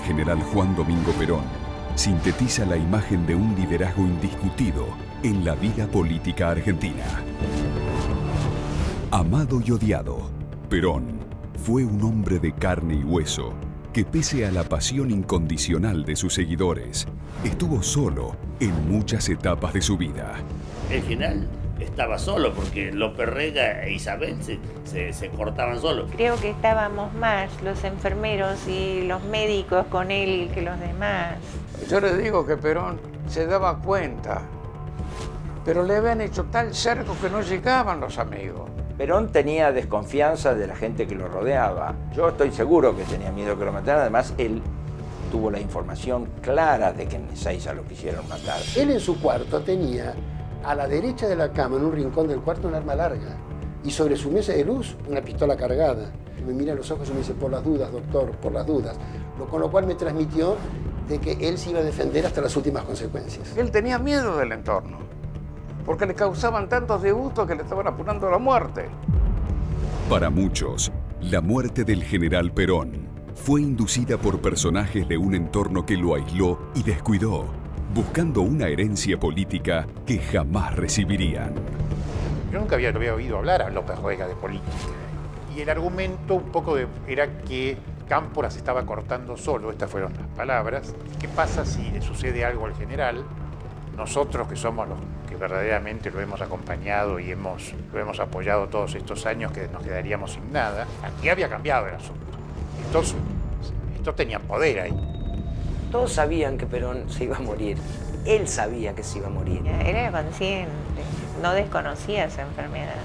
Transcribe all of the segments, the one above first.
general Juan Domingo Perón sintetiza la imagen de un liderazgo indiscutido en la vida política argentina. Amado y odiado, Perón fue un hombre de carne y hueso que, pese a la pasión incondicional de sus seguidores, estuvo solo en muchas etapas de su vida. El general estaba solo porque López Rega e Isabel se cortaban solos. Creo que estábamos más los enfermeros y los médicos con él que los demás. Yo le digo que Perón se daba cuenta, pero le habían hecho tal cerco que no llegaban los amigos. Perón tenía desconfianza de la gente que lo rodeaba. Yo estoy seguro que tenía miedo que lo mataran. Además, él tuvo la información clara de que en Ezeiza lo quisieron matar. Él en su cuarto tenía a la derecha de la cama, en un rincón del cuarto, un arma larga. Y sobre su mesa de luz, una pistola cargada. Me mira a los ojos y me dice, por las dudas, doctor, por las dudas. Con lo cual me transmitió de que él se iba a defender hasta las últimas consecuencias. Él tenía miedo del entorno, porque le causaban tantos disgustos que le estaban apurando a la muerte. Para muchos, la muerte del general Perón fue inducida por personajes de un entorno que lo aisló y descuidó, buscando una herencia política que jamás recibirían. Yo nunca había oído hablar a López Rega de política. Y el argumento un poco era que Cámpora se estaba cortando solo, estas fueron las palabras. ¿Qué pasa si le sucede algo al general? Nosotros, que somos los que verdaderamente lo hemos acompañado y lo hemos apoyado todos estos años, que nos quedaríamos sin nada. Aquí había cambiado el asunto. Estos tenían poder ahí. Todos sabían que Perón se iba a morir. Él sabía que se iba a morir. Era consciente, no desconocía esa enfermedad.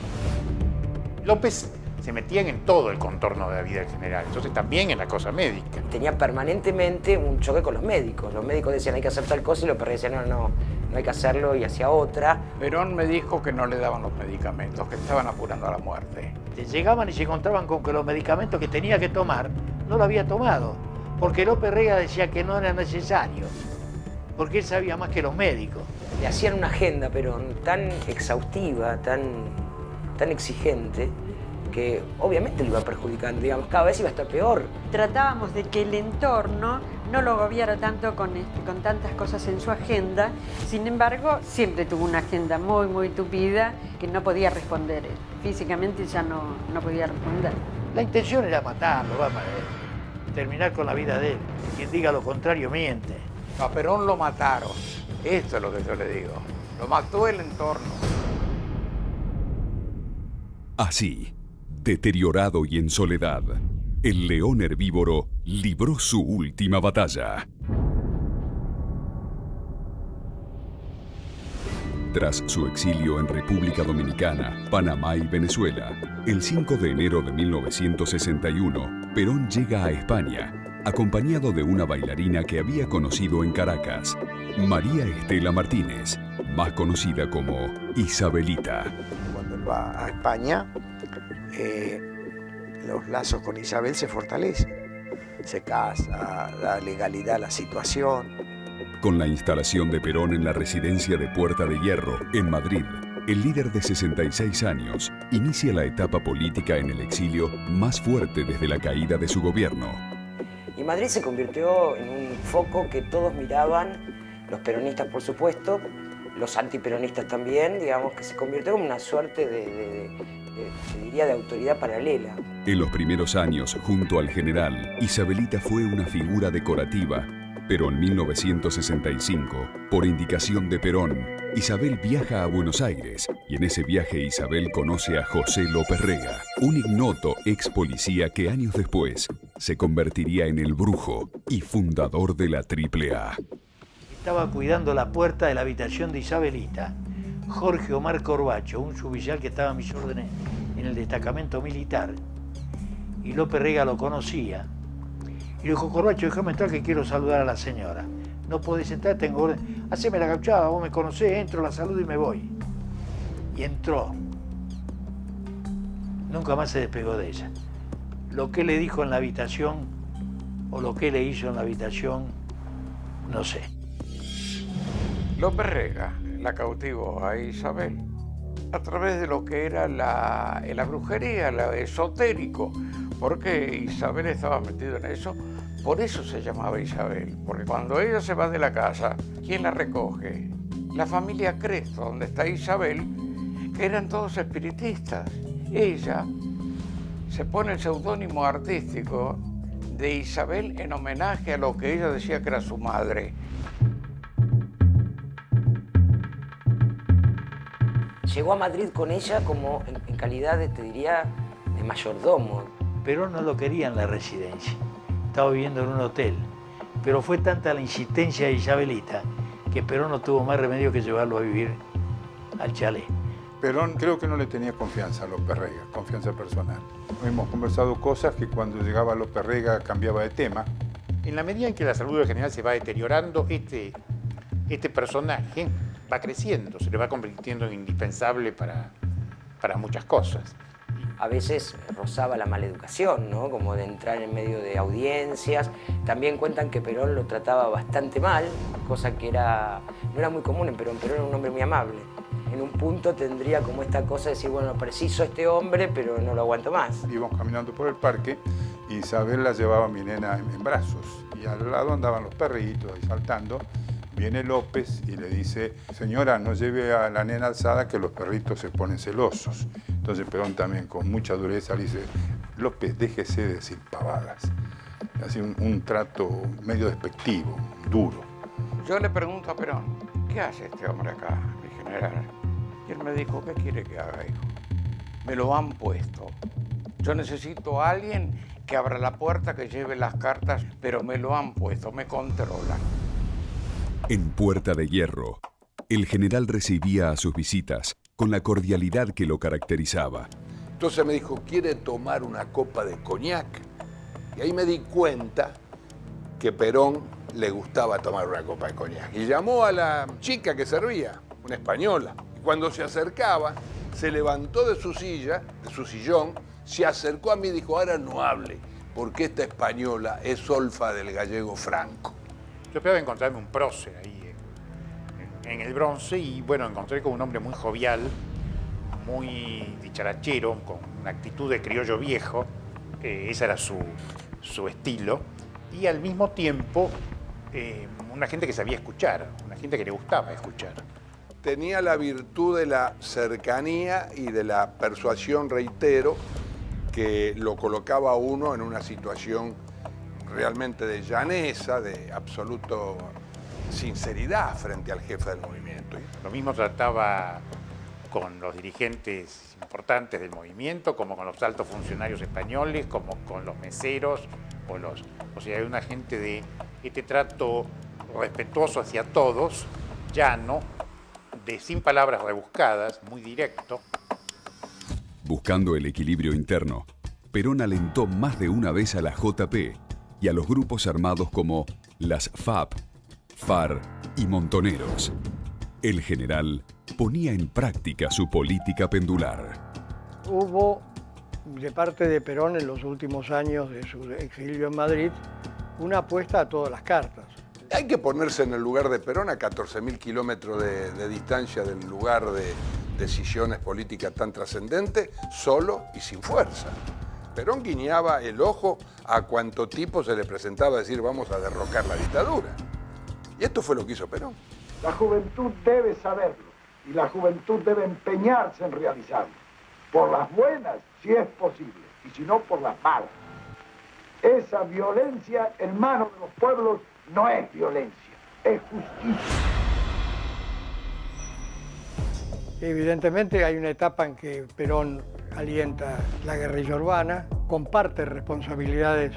López se metían en todo el contorno de la vida del general, entonces también en la cosa médica. Tenía permanentemente un choque con los médicos. Los médicos decían hay que hacer tal cosa y López decía no hay que hacerlo y hacía otra. Perón me dijo que no le daban los medicamentos, que estaban apurando a la muerte. Llegaban y se encontraban con que los medicamentos que tenía que tomar no lo había tomado, porque López Rega decía que no era necesario, porque él sabía más que los médicos. Le hacían una agenda, Perón, tan exhaustiva, tan exigente, que obviamente le iba perjudicando, digamos, cada vez iba a estar peor. Tratábamos de que el entorno no lo agobiara tanto con tantas cosas en su agenda. Sin embargo, siempre tuvo una agenda muy tupida que no podía responder. Físicamente ya no podía responder. La intención era matarlo, terminar con la vida de él. Quien diga lo contrario miente. A Perón lo mataron. Esto es lo que yo le digo. Lo mató el entorno. Así, deteriorado y en soledad, el león herbívoro libró su última batalla. Tras su exilio en República Dominicana, Panamá y Venezuela, el 5 de enero de 1961, Perón llega a España, acompañado de una bailarina que había conocido en Caracas, María Estela Martínez, más conocida como Isabelita. Cuando él va a España, los lazos con Isabel se fortalecen. Se casa, da legalidad a la situación. Con la instalación de Perón en la residencia de Puerta de Hierro, en Madrid, el líder de 66 años inicia la etapa política en el exilio más fuerte desde la caída de su gobierno. Y Madrid se convirtió en un foco que todos miraban, los peronistas por supuesto, los antiperonistas también, digamos, que se convirtió en una suerte de autoridad paralela. En los primeros años, junto al general, Isabelita fue una figura decorativa, pero en 1965, por indicación de Perón, Isabel viaja a Buenos Aires y en ese viaje Isabel conoce a José López Rega, un ignoto ex policía que años después se convertiría en el brujo y fundador de la AAA. Estaba cuidando la puerta de la habitación de Isabelita Jorge Omar Corbacho, un suboficial que estaba a mis órdenes en el destacamento militar. Y López Rega lo conocía. Y le dijo, Corbacho, déjame entrar que quiero saludar a la señora. No podés entrar, tengo orden. Haceme la gauchada, vos me conocés, entro, la saludo y me voy. Y entró. Nunca más se despegó de ella. Lo que le dijo en la habitación o lo que le hizo en la habitación, no sé. López Rega la cautivó a Isabel a través de lo que era la brujería, lo esotérico, porque Isabel estaba metida en eso Por eso se llamaba Isabel, porque cuando ella se va de la casa, ¿quién la recoge? La familia Cresto, donde está Isabel, que eran todos espiritistas. Ella se pone el seudónimo artístico de Isabel en homenaje a lo que ella decía que era su madre. Llegó a Madrid con ella como en calidad de, te diría, de mayordomo. Perón no lo quería en la residencia, estaba viviendo en un hotel, pero fue tanta la insistencia de Isabelita que Perón no tuvo más remedio que llevarlo a vivir al chalet. Perón creo que no le tenía confianza a López Rega, confianza personal. Hemos conversado cosas que cuando llegaba López Rega cambiaba de tema. En la medida en que la salud del general se va deteriorando, este personaje va creciendo, se le va convirtiendo en indispensable para muchas cosas. A veces rozaba la maleducación, ¿no? Como de entrar en medio de audiencias. También cuentan que Perón lo trataba bastante mal, cosa que no era muy común en Perón. Perón era un hombre muy amable. En un punto tendría como esta cosa de decir, bueno, preciso a este hombre, pero no lo aguanto más. Íbamos caminando por el parque y Isabel la llevaba a mi nena en brazos. Y al lado andaban los perritos ahí saltando. Viene López y le dice, señora, no lleve a la nena alzada que los perritos se ponen celosos. Entonces Perón también con mucha dureza le dice, López, déjese de decir pavadas. Así un trato medio despectivo, duro. Yo le pregunto a Perón, ¿qué hace este hombre acá, mi general? Y él me dijo, ¿qué quiere que haga, hijo? Me lo han puesto. Yo necesito a alguien que abra la puerta, que lleve las cartas, pero me lo han puesto, me controlan. En Puerta de Hierro, el general recibía a sus visitas con la cordialidad que lo caracterizaba. Entonces me dijo, ¿quiere tomar una copa de coñac? Y ahí me di cuenta que Perón le gustaba tomar una copa de coñac. Y llamó a la chica que servía, una española. Y cuando se acercaba, se levantó de su silla, de su sillón, se acercó a mí y dijo, ahora no hable, porque esta española es solfa del gallego Franco. Yo esperaba encontrarme un prócer ahí en el Bronce y bueno, encontré con un hombre muy jovial, muy dicharachero, con una actitud de criollo viejo, ese era su estilo, y al mismo tiempo una gente que sabía escuchar, una gente que le gustaba escuchar. Tenía la virtud de la cercanía y de la persuasión, reitero, que lo colocaba a uno en una situación realmente de llaneza, de absoluto sinceridad frente al jefe del movimiento. Lo mismo trataba con los dirigentes importantes del movimiento, como con los altos funcionarios españoles, como con los meseros, o sea, hay una gente de este trato respetuoso hacia todos, llano, sin palabras rebuscadas, muy directo. Buscando el equilibrio interno, Perón alentó más de una vez a la JP y a los grupos armados como las FAP, FAR y Montoneros. El general ponía en práctica su política pendular. Hubo, de parte de Perón en los últimos años de su exilio en Madrid, una apuesta a todas las cartas. Hay que ponerse en el lugar de Perón a 14.000 kilómetros de distancia del lugar de decisiones políticas tan trascendentes, solo y sin fuerza. Perón guiñaba el ojo a cuanto tipo se le presentaba a decir vamos a derrocar la dictadura. Y esto fue lo que hizo Perón. La juventud debe saberlo y la juventud debe empeñarse en realizarlo. Por las buenas, si es posible, y si no, por las malas. Esa violencia en manos de los pueblos no es violencia, es justicia. Evidentemente hay una etapa en que Perón alienta la guerrilla urbana, comparte responsabilidades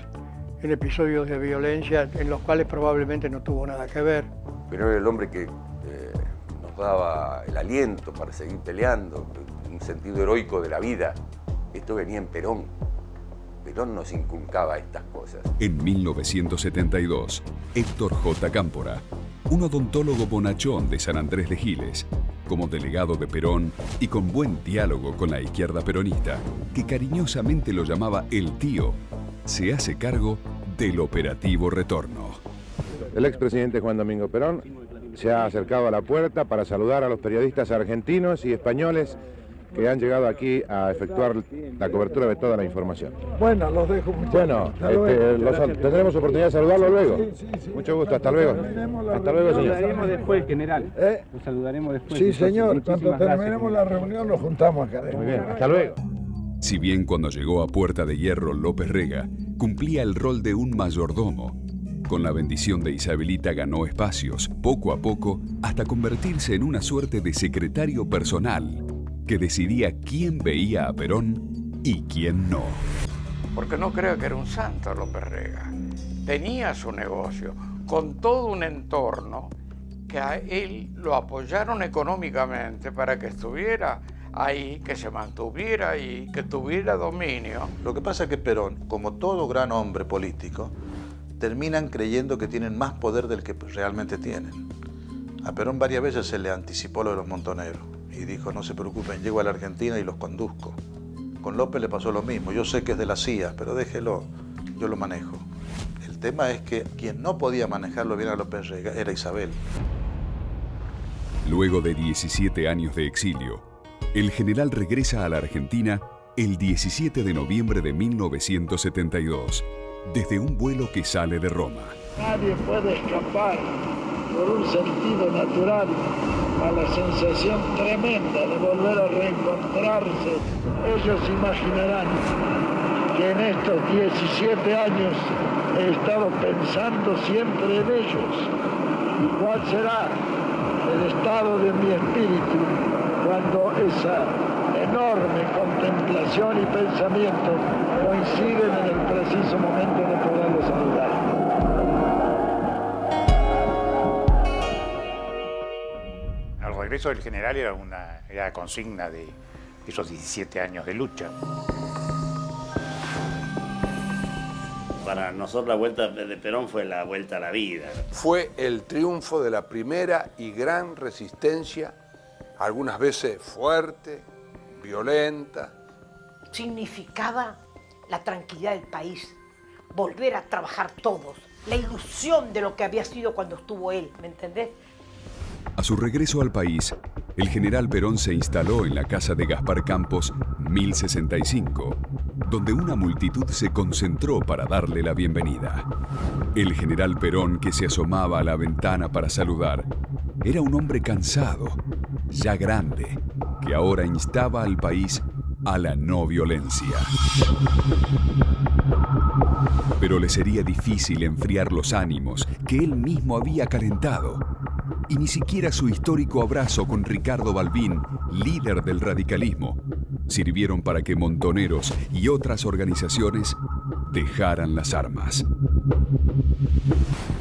en episodios de violencia en los cuales probablemente no tuvo nada que ver. Perón era el hombre que nos daba el aliento para seguir peleando, un sentido heroico de la vida. Esto venía en Perón. Perón nos inculcaba estas cosas. En 1972, Héctor J. Cámpora, un odontólogo bonachón de San Andrés de Giles, como delegado de Perón y con buen diálogo con la izquierda peronista, que cariñosamente lo llamaba el tío, se hace cargo del operativo Retorno. El expresidente Juan Domingo Perón se ha acercado a la puerta para saludar a los periodistas argentinos y españoles que han llegado aquí a efectuar la cobertura de toda la información. Bueno, los dejo mucho. Bueno, tendremos oportunidad de saludarlo luego. Sí. Mucho gusto, hasta luego. Hasta luego, señor. Lo saludaremos después, general. Lo saludaremos después. Sí, señor. Muchísimas Cuando terminemos gracias. la reunión nos juntamos acá. Muy bien, hasta luego. Si bien cuando llegó a Puerta de Hierro López Rega cumplía el rol de un mayordomo, con la bendición de Isabelita ganó espacios, poco a poco, hasta convertirse en una suerte de secretario personal que decidía quién veía a Perón y quién no. Porque no creo que era un santo López Rega. Tenía su negocio, con todo un entorno que a él lo apoyaron económicamente para que estuviera ahí, que se mantuviera ahí, que tuviera dominio. Lo que pasa es que Perón, como todo gran hombre político, terminan creyendo que tienen más poder del que realmente tienen. A Perón varias veces se le anticipó lo de los montoneros y dijo, no se preocupen, llego a la Argentina y los conduzco. Con López le pasó lo mismo, yo sé que es de la CIA, pero déjelo, yo lo manejo. El tema es que quien no podía manejarlo bien a López Rega era Isabel. Luego de 17 años de exilio, el general regresa a la Argentina el 17 de noviembre de 1972, desde un vuelo que sale de Roma. Nadie puede escapar por un sentido natural a la sensación tremenda de volver a reencontrarse. Ellos imaginarán que en estos 17 años he estado pensando siempre en ellos. ¿Y cuál será el estado de mi espíritu cuando esa enorme contemplación y pensamiento coinciden en el preciso momento de poderlos saludar? El regreso del general era la consigna de esos 17 años de lucha. Para nosotros la vuelta de Perón fue la vuelta a la vida. Fue el triunfo de la primera y gran resistencia, algunas veces fuerte, violenta. Significaba la tranquilidad del país, volver a trabajar todos, la ilusión de lo que había sido cuando estuvo él, ¿me entendés? A su regreso al país, el general Perón se instaló en la casa de Gaspar Campos 1065, donde una multitud se concentró para darle la bienvenida. El general Perón, que se asomaba a la ventana para saludar, era un hombre cansado, ya grande, que ahora instaba al país a la no violencia. Pero le sería difícil enfriar los ánimos que él mismo había calentado. Y ni siquiera su histórico abrazo con Ricardo Balbín, líder del radicalismo, sirvieron para que Montoneros y otras organizaciones dejaran las armas.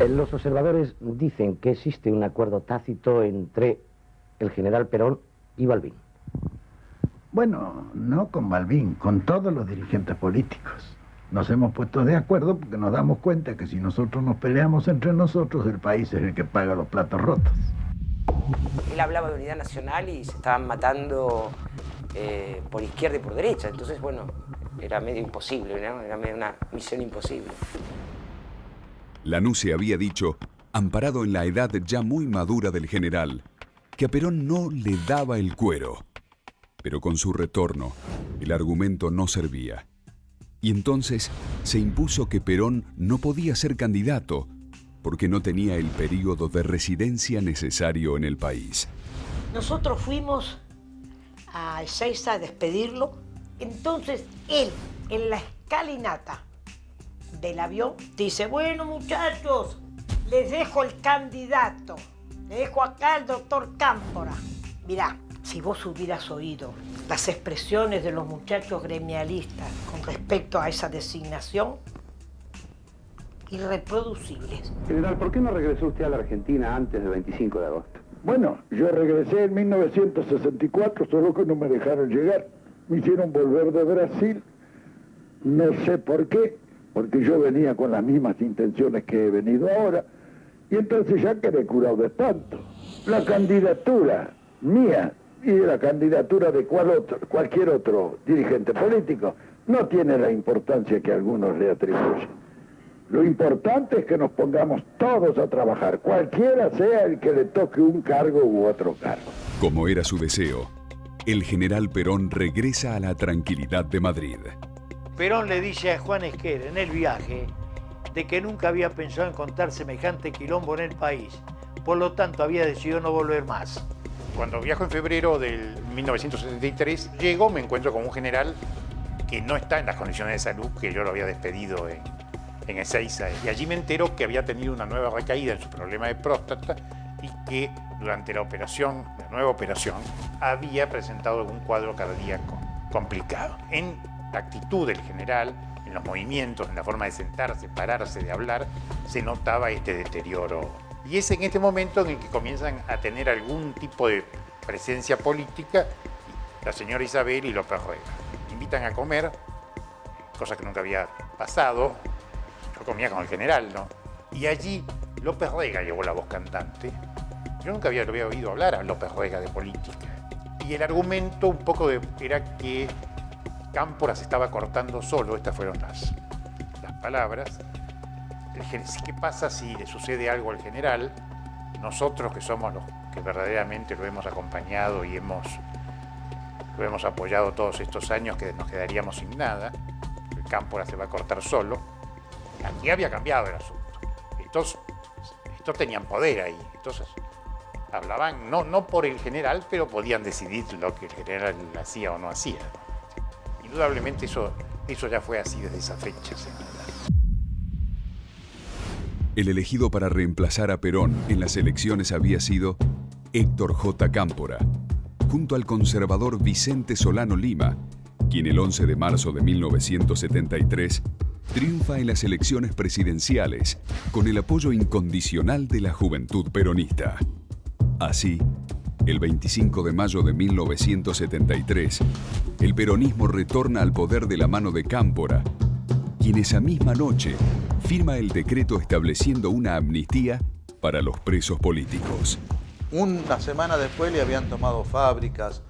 Los observadores dicen que existe un acuerdo tácito entre el general Perón y Balbín. Bueno, no con Balbín, con todos los dirigentes políticos. Nos hemos puesto de acuerdo porque nos damos cuenta que si nosotros nos peleamos entre nosotros, el país es el que paga los platos rotos. Él hablaba de unidad nacional y se estaban matando por izquierda y por derecha. Entonces, bueno, era medio imposible, ¿no? Era medio una misión imposible. Lanusse había dicho, amparado en la edad ya muy madura del general, que a Perón no le daba el cuero. Pero con su retorno, el argumento no servía. Y entonces se impuso que Perón no podía ser candidato porque no tenía el período de residencia necesario en el país. Nosotros fuimos a Ezeiza a despedirlo. Entonces él, en la escalinata del avión, dice, bueno muchachos, les dejo el candidato, les dejo acá al doctor Cámpora. Mirá, si vos hubieras oído las expresiones de los muchachos gremialistas con respecto a esa designación, irreproducibles. General, ¿por qué no regresó usted a la Argentina antes del 25 de agosto? Bueno, yo regresé en 1964, solo que no me dejaron llegar. Me hicieron volver de Brasil, no sé por qué, porque yo venía con las mismas intenciones que he venido ahora, y entonces ya quedé curado de espanto. La candidatura mía y la candidatura de cualquier otro dirigente político no tiene la importancia que algunos le atribuyen. Lo importante es que nos pongamos todos a trabajar, cualquiera sea el que le toque un cargo u otro cargo. Como era su deseo, el general Perón regresa a la tranquilidad de Madrid. Perón le dice a Juan Esquer en el viaje de que nunca había pensado en contar semejante quilombo en el país. Por lo tanto, había decidido no volver más. Cuando viajo en febrero del 1973, llego, me encuentro con un general que no está en las condiciones de salud, que yo lo había despedido en Ezeiza. Y allí me entero que había tenido una nueva recaída en su problema de próstata y que durante la nueva operación, había presentado algún cuadro cardíaco complicado. En la actitud del general, en los movimientos, en la forma de sentarse, pararse, de hablar, se notaba este deterioro. Y es en este momento en el que comienzan a tener algún tipo de presencia política la señora Isabel y López Rega. Me invitan a comer, cosa que nunca había pasado. Yo comía con el general, ¿no? Y allí López Rega llevó la voz cantante. Yo nunca lo había oído hablar a López Rega de política. Y el argumento un poco era que Cámpora se estaba cortando solo, estas fueron las palabras. ¿Qué pasa si le sucede algo al general? Nosotros, que somos los que verdaderamente lo hemos acompañado y lo hemos apoyado todos estos años, que nos quedaríamos sin nada. El Cámpora se va a cortar solo. Aquí había cambiado el asunto. Estos tenían poder ahí. Entonces hablaban no por el general, pero podían decidir lo que el general hacía o no hacía. Indudablemente eso ya fue así desde esa fecha. El elegido para reemplazar a Perón en las elecciones había sido Héctor J. Cámpora, junto al conservador Vicente Solano Lima, quien el 11 de marzo de 1973 triunfa en las elecciones presidenciales con el apoyo incondicional de la juventud peronista. Así, el 25 de mayo de 1973, el peronismo retorna al poder de la mano de Cámpora, quien esa misma noche firma el decreto estableciendo una amnistía para los presos políticos. Una semana después le habían tomado fábricas,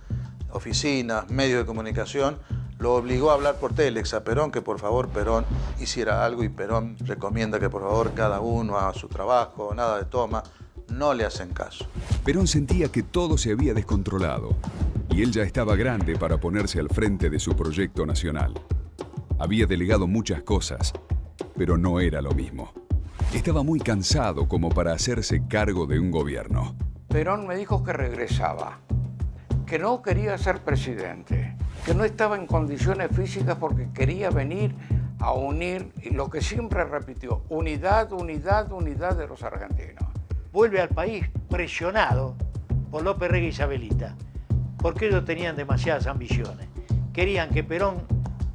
oficinas, medios de comunicación. Lo obligó a hablar por Telex a Perón, que por favor Perón hiciera algo, y Perón recomienda que por favor cada uno haga su trabajo, nada de toma. No le hacen caso. Perón sentía que todo se había descontrolado y él ya estaba grande para ponerse al frente de su proyecto nacional. Había delegado muchas cosas, pero no era lo mismo. Estaba muy cansado como para hacerse cargo de un gobierno. Perón me dijo que regresaba, que no quería ser presidente, que no estaba en condiciones físicas porque quería venir a unir lo que siempre repitió: unidad, unidad, unidad de los argentinos. Vuelve al país presionado por López Rega y Isabelita, porque ellos tenían demasiadas ambiciones. Querían que Perón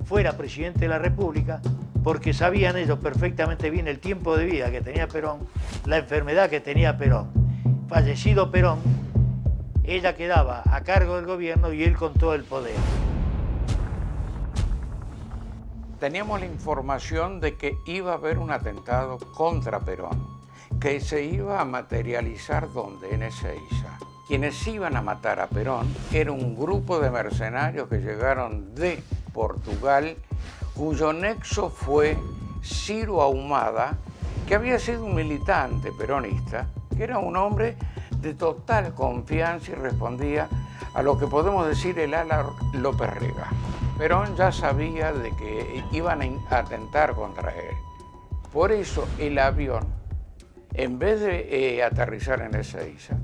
fuera presidente de la República porque sabían ellos perfectamente bien el tiempo de vida que tenía Perón, la enfermedad que tenía Perón. Fallecido Perón, ella quedaba a cargo del gobierno y él con todo el poder. Teníamos la información de que iba a haber un atentado contra Perón, que se iba a materializar ¿dónde? En Ezeiza. Quienes iban a matar a Perón era un grupo de mercenarios que llegaron de Portugal, cuyo nexo fue Ciro Ahumada, que había sido un militante peronista, que era un hombre de total confianza y respondía a lo que podemos decir el ala López Rega. Perón ya sabía de que iban a atentar contra él. Por eso el avión, en vez de aterrizar en Ezeiza,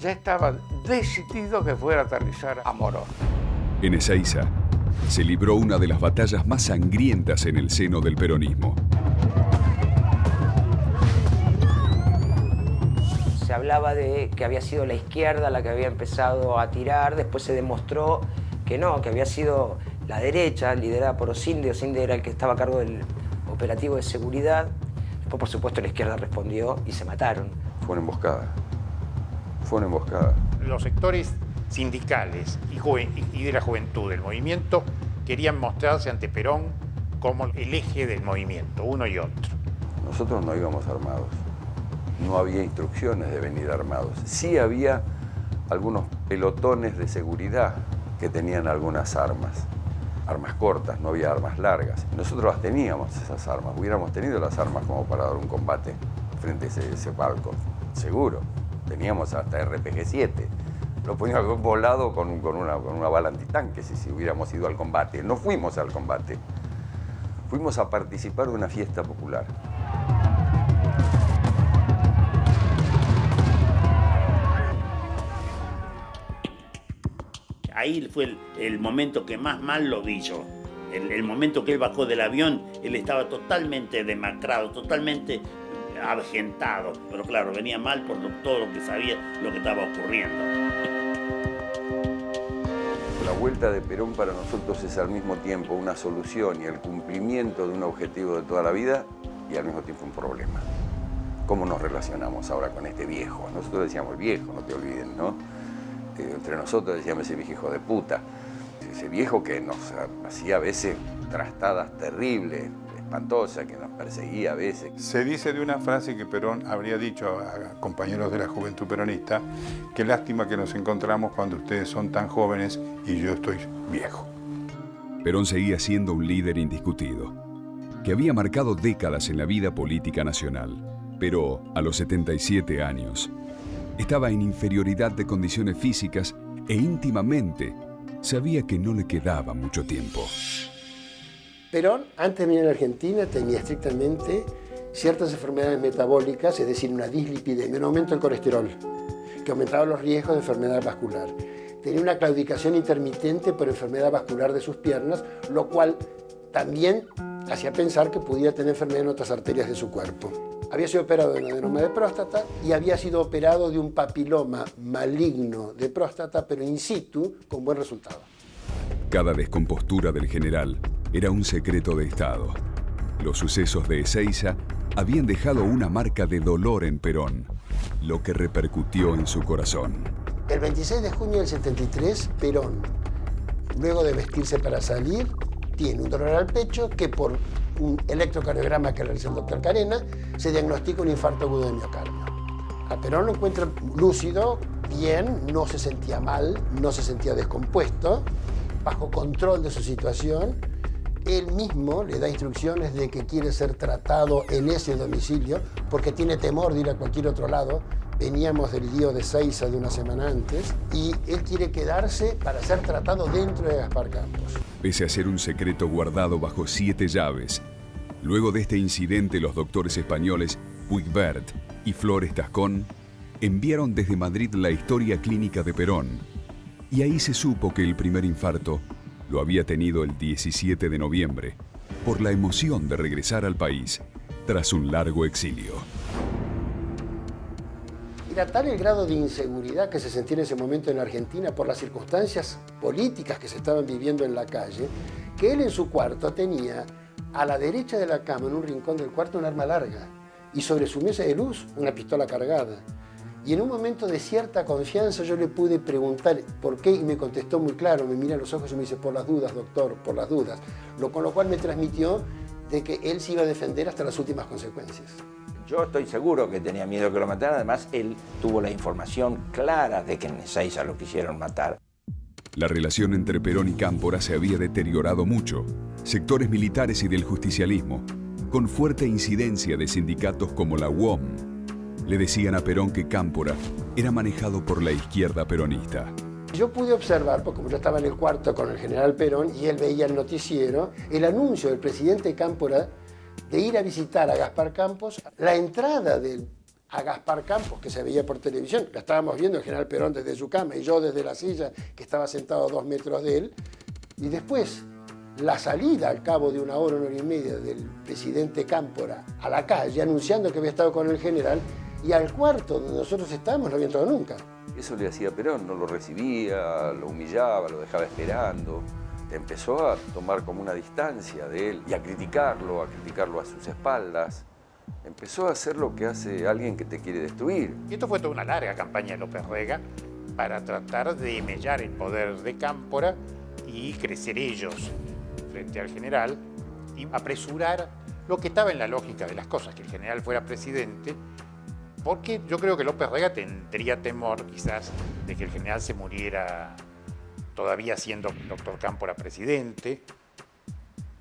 ya estaba decidido que fuera a aterrizar a Morón. En Ezeiza se libró una de las batallas más sangrientas en el seno del peronismo. Se hablaba de que había sido la izquierda la que había empezado a tirar, después se demostró que no, que había sido la derecha, liderada por Osinde. Osinde era el que estaba a cargo del operativo de seguridad. Después, por supuesto, la izquierda respondió y se mataron. Fue una emboscada. Fue una emboscada. Los sectores sindicales y de la juventud del movimiento querían mostrarse ante Perón como el eje del movimiento, uno y otro. Nosotros no íbamos armados. No había instrucciones de venir armados. Sí había algunos pelotones de seguridad que tenían algunas armas cortas, no había armas largas. Nosotros las teníamos, esas armas. Hubiéramos tenido las armas como para dar un combate frente a ese palco, seguro. Teníamos hasta RPG-7, Lo podían haber volado con una bala antitanque si hubiéramos ido al combate. No fuimos al combate. Fuimos a participar de una fiesta popular. Ahí fue el momento que más mal lo vi yo. El momento que él bajó del avión, él estaba totalmente demacrado, totalmente argentado. Pero claro, venía mal por todo lo que sabía, lo que estaba ocurriendo. La vuelta de Perón para nosotros es al mismo tiempo una solución y el cumplimiento de un objetivo de toda la vida y al mismo tiempo un problema. ¿Cómo nos relacionamos ahora con este viejo? Nosotros decíamos el viejo, no te olviden, ¿no? Entre nosotros decíamos ese viejo hijo de puta. Ese viejo que nos hacía a veces trastadas terribles, espantosas, que nos perseguía a veces. Se dice de una frase que Perón habría dicho a compañeros de la juventud peronista: qué lástima que nos encontramos cuando ustedes son tan jóvenes y yo estoy viejo. Perón seguía siendo un líder indiscutido, que había marcado décadas en la vida política nacional, pero a los 77 años estaba en inferioridad de condiciones físicas e íntimamente sabía que no le quedaba mucho tiempo. Perón, antes de venir a la Argentina, tenía estrictamente ciertas enfermedades metabólicas, es decir, una dislipidemia, un aumento del colesterol, que aumentaba los riesgos de enfermedad vascular. Tenía una claudicación intermitente por enfermedad vascular de sus piernas, lo cual también hacía pensar que pudiera tener enfermedad en otras arterias de su cuerpo. Había sido operado de un adenoma de próstata y había sido operado de un papiloma maligno de próstata, pero in situ, con buen resultado. Cada descompostura del general era un secreto de Estado. Los sucesos de Ezeiza habían dejado una marca de dolor en Perón, lo que repercutió en su corazón. El 26 de junio del 73, Perón, luego de vestirse para salir, tiene un dolor al pecho que por un electrocardiograma que realizó el doctor Carena, se diagnostica un infarto agudo de miocardio. A Perón lo encuentra lúcido, bien, no se sentía mal, no se sentía descompuesto, bajo control de su situación. Él mismo le da instrucciones de que quiere ser tratado en ese domicilio porque tiene temor de ir a cualquier otro lado. Veníamos del lío de Ezeiza de una semana antes y él quiere quedarse para ser tratado dentro de Gaspar Campos. Pese a ser un secreto guardado bajo 7 llaves, luego de este incidente los doctores españoles Puigbert y Flores Tascón enviaron desde Madrid la historia clínica de Perón y ahí se supo que el primer infarto lo había tenido el 17 de noviembre por la emoción de regresar al país tras un largo exilio. Era tal el grado de inseguridad que se sentía en ese momento en la Argentina por las circunstancias políticas que se estaban viviendo en la calle, que él en su cuarto tenía a la derecha de la cama, en un rincón del cuarto, un arma larga y sobre su mesa de luz una pistola cargada. Y en un momento de cierta confianza yo le pude preguntar por qué y me contestó muy claro, me mira a los ojos y me dice: por las dudas, doctor, por las dudas. Con lo cual me transmitió de que él se iba a defender hasta las últimas consecuencias. Yo estoy seguro que tenía miedo que lo mataran. Además, él tuvo la información clara de que en Ezeiza lo quisieron matar. La relación entre Perón y Cámpora se había deteriorado mucho. Sectores militares y del justicialismo, con fuerte incidencia de sindicatos como la UOM, le decían a Perón que Cámpora era manejado por la izquierda peronista. Yo pude observar, porque como yo estaba en el cuarto con el general Perón y él veía el noticiero, el anuncio del presidente Cámpora de ir a visitar a Gaspar Campos, la entrada a Gaspar Campos que se veía por televisión, la estábamos viendo el general Perón desde su cama y yo desde la silla que estaba sentado a 2 metros de él, y después la salida al cabo de una hora y media del presidente Cámpora a la calle anunciando que había estado con el general, y al cuarto donde nosotros estábamos no había entrado nunca. Eso le hacía Perón, no lo recibía, lo humillaba, lo dejaba esperando. Empezó a tomar como una distancia de él y a criticarlo a sus espaldas. Empezó a hacer lo que hace alguien que te quiere destruir. Y esto fue toda una larga campaña de López Rega para tratar de mellar el poder de Cámpora y crecer ellos frente al general y apresurar lo que estaba en la lógica de las cosas, que el general fuera presidente, porque yo creo que López Rega tendría temor quizás de que el general se muriera todavía siendo el doctor Cámpora presidente,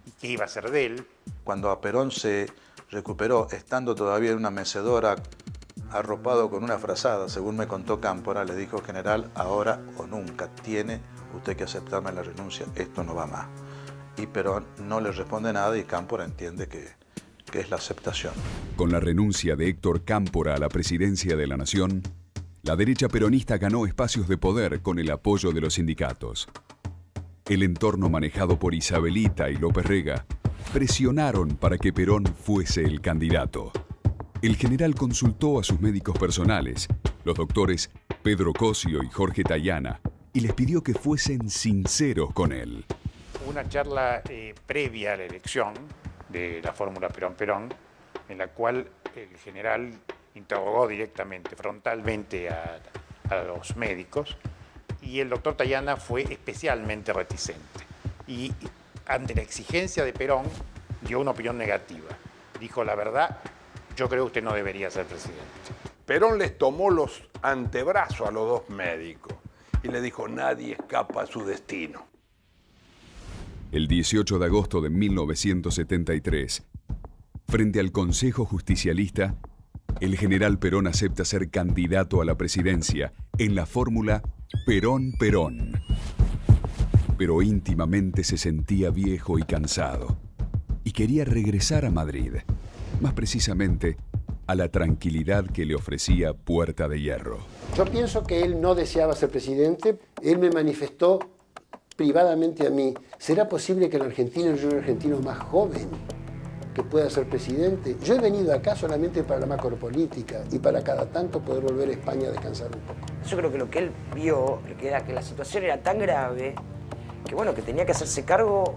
y qué iba a ser de él. Cuando a Perón se recuperó, estando todavía en una mecedora arropado con una frazada, según me contó Cámpora, le dijo: general, ahora o nunca, tiene usted que aceptarme la renuncia, esto no va más. Y Perón no le responde nada y Cámpora entiende que es la aceptación. Con la renuncia de Héctor Cámpora a la presidencia de la Nación, la derecha peronista ganó espacios de poder con el apoyo de los sindicatos. El entorno manejado por Isabelita y López Rega presionaron para que Perón fuese el candidato. El general consultó a sus médicos personales, los doctores Pedro Cosio y Jorge Tayana, y les pidió que fuesen sinceros con él. Hubo una charla previa a la elección de la fórmula Perón-Perón, en la cual el general interrogó directamente, frontalmente a los médicos, y el doctor Tayana fue especialmente reticente. Y ante la exigencia de Perón, dio una opinión negativa. Dijo: la verdad, yo creo que usted no debería ser presidente. Perón les tomó los antebrazos a los dos médicos y le dijo: nadie escapa a su destino. El 18 de agosto de 1973, frente al Consejo Justicialista, el general Perón acepta ser candidato a la presidencia en la fórmula Perón-Perón. Pero íntimamente se sentía viejo y cansado y quería regresar a Madrid, más precisamente a la tranquilidad que le ofrecía Puerta de Hierro. Yo pienso que él no deseaba ser presidente. Él me manifestó privadamente a mí: ¿será posible que el argentino, yo un argentino más joven, que pueda ser presidente? Yo he venido acá solamente para la macropolítica y para cada tanto poder volver a España a descansar un poco. Yo creo que lo que él vio, que era que la situación era tan grave, que bueno, que tenía que hacerse cargo,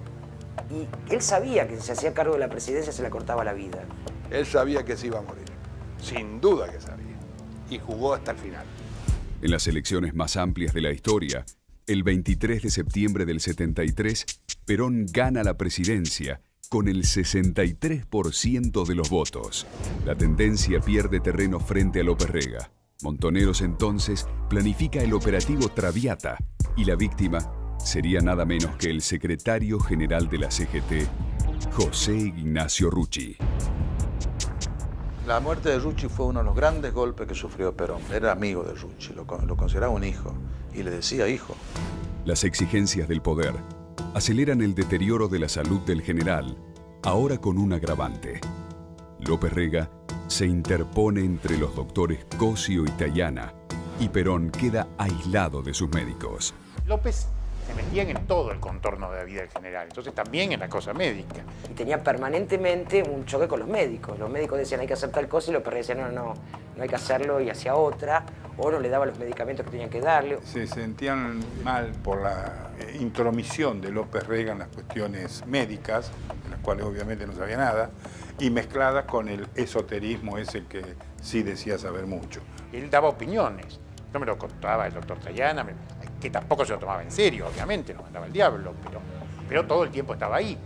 y él sabía que si se hacía cargo de la presidencia se le cortaba la vida. Él sabía que se iba a morir, sin duda que sabía, y jugó hasta el final. En las elecciones más amplias de la historia, el 23 de septiembre del 73, Perón gana la presidencia con el 63% de los votos. La tendencia pierde terreno frente a López Rega. Montoneros entonces planifica el operativo Traviata y la víctima sería nada menos que el secretario general de la CGT, José Ignacio Rucci. La muerte de Rucci fue uno de los grandes golpes que sufrió Perón. Era amigo de Rucci, lo consideraba un hijo y le decía hijo. Las exigencias del poder aceleran el deterioro de la salud del general, ahora con un agravante. López Rega se interpone entre los doctores Cosio y Tayana y Perón queda aislado de sus médicos. López se metían en todo el contorno de la vida del general, entonces también en la cosa médica. Y tenía permanentemente un choque con los médicos. Los médicos decían hay que hacer tal cosa y López decía no hay que hacerlo y hacía otra, o no le daba los medicamentos que tenían que darle. Se sentían mal por la intromisión de López Rega en las cuestiones médicas, en las cuales obviamente no sabía nada, y mezcladas con el esoterismo ese que sí decía saber mucho. Él daba opiniones, no me lo contaba el doctor Tayana, que tampoco se lo tomaba en serio, obviamente, lo mandaba al diablo, pero todo el tiempo estaba ahí,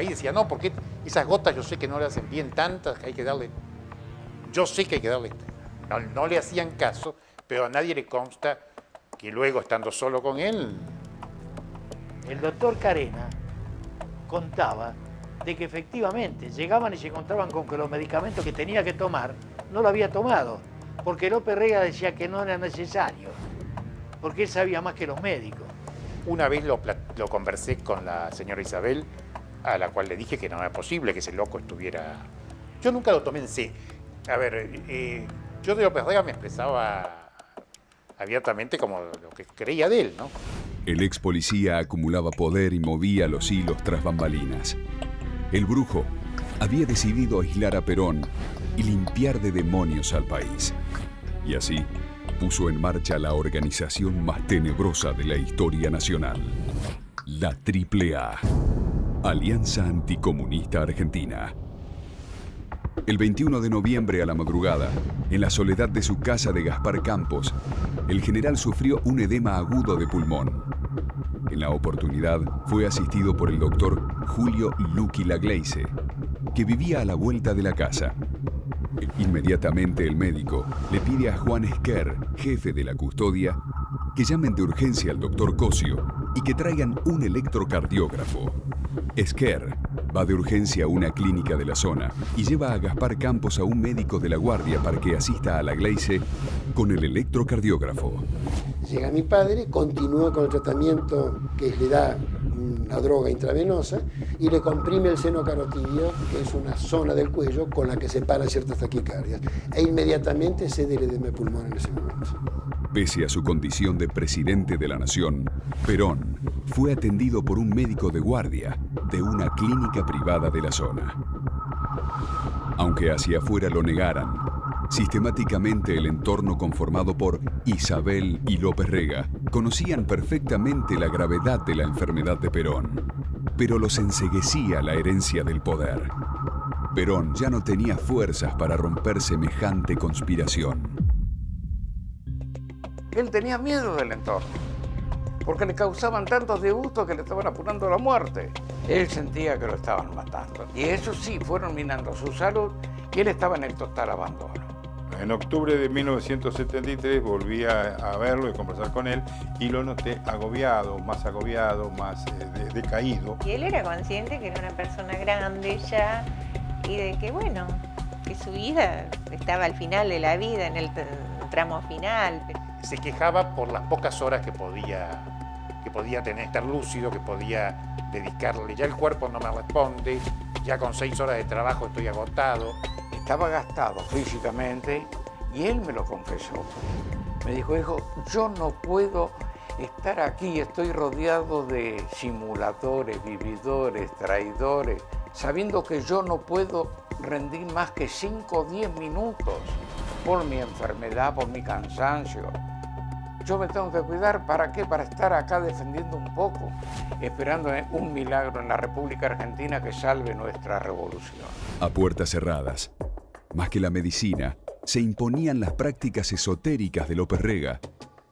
decía, no, porque esas gotas yo sé que no le hacen bien tantas, que hay que darle, yo sé que hay que darle, no le hacían caso, pero a nadie le consta que luego, estando solo con él... El doctor Carena contaba de que efectivamente llegaban y se encontraban con que los medicamentos que tenía que tomar no lo había tomado, porque López Rega decía que no era necesario, porque él sabía más que los médicos. Una vez lo conversé con la señora Isabel, a la cual le dije que no era posible que ese loco estuviera... Yo nunca lo tomé en serio. A ver, yo de López Rega me expresaba abiertamente como lo que creía de él, ¿no? El ex policía acumulaba poder y movía los hilos tras bambalinas. El brujo había decidido aislar a Perón y limpiar de demonios al país. Y así puso en marcha la organización más tenebrosa de la historia nacional, la AAA, Alianza Anticomunista Argentina. El 21 de noviembre a la madrugada, en la soledad de su casa de Gaspar Campos, el general sufrió un edema agudo de pulmón. En la oportunidad fue asistido por el doctor Julio Luqui Lagleise, que vivía a la vuelta de la casa. Inmediatamente el médico le pide a Juan Esquer, jefe de la custodia, que llamen de urgencia al doctor Cosio y que traigan un electrocardiógrafo. Esquer Va de urgencia a una clínica de la zona y lleva a Gaspar Campos a un médico de la guardia para que asista a la Gleice con el electrocardiógrafo. Llega mi padre, continúa con el tratamiento que le da una droga intravenosa y le comprime el seno carotidio, que es una zona del cuello con la que se paran ciertas taquicardias. E inmediatamente cede el edema pulmón en ese momento. Pese a su condición de presidente de la nación, Perón fue atendido por un médico de guardia de una clínica privada de la zona. Aunque hacia afuera lo negaran, sistemáticamente el entorno conformado por Isabel y López Rega conocían perfectamente la gravedad de la enfermedad de Perón, pero los enceguecía la herencia del poder. Perón ya no tenía fuerzas para romper semejante conspiración. Él tenía miedo del entorno, porque le causaban tantos disgustos que le estaban apurando la muerte. Él sentía que lo estaban matando. Y eso sí, fueron minando su salud y él estaba en el total abandono. En octubre de 1973 volví a verlo y conversar con él y lo noté agobiado, más decaído. Y él era consciente que era una persona grande ya y de que, bueno, que su vida estaba al final de la vida, en el tramo final. Se quejaba por las pocas horas que podía tener, estar lúcido, que podía dedicarle. Ya el cuerpo no me responde, ya con 6 horas de trabajo estoy agotado. Estaba gastado físicamente y él me lo confesó. Me dijo, hijo, yo no puedo estar aquí, estoy rodeado de simuladores, vividores, traidores, sabiendo que yo no puedo rendir más que 5 o 10 minutos por mi enfermedad, por mi cansancio. Yo me tengo que cuidar, ¿para qué? Para estar acá defendiendo un poco, esperando un milagro en la República Argentina que salve nuestra revolución. A puertas cerradas, más que la medicina, se imponían las prácticas esotéricas de López Rega,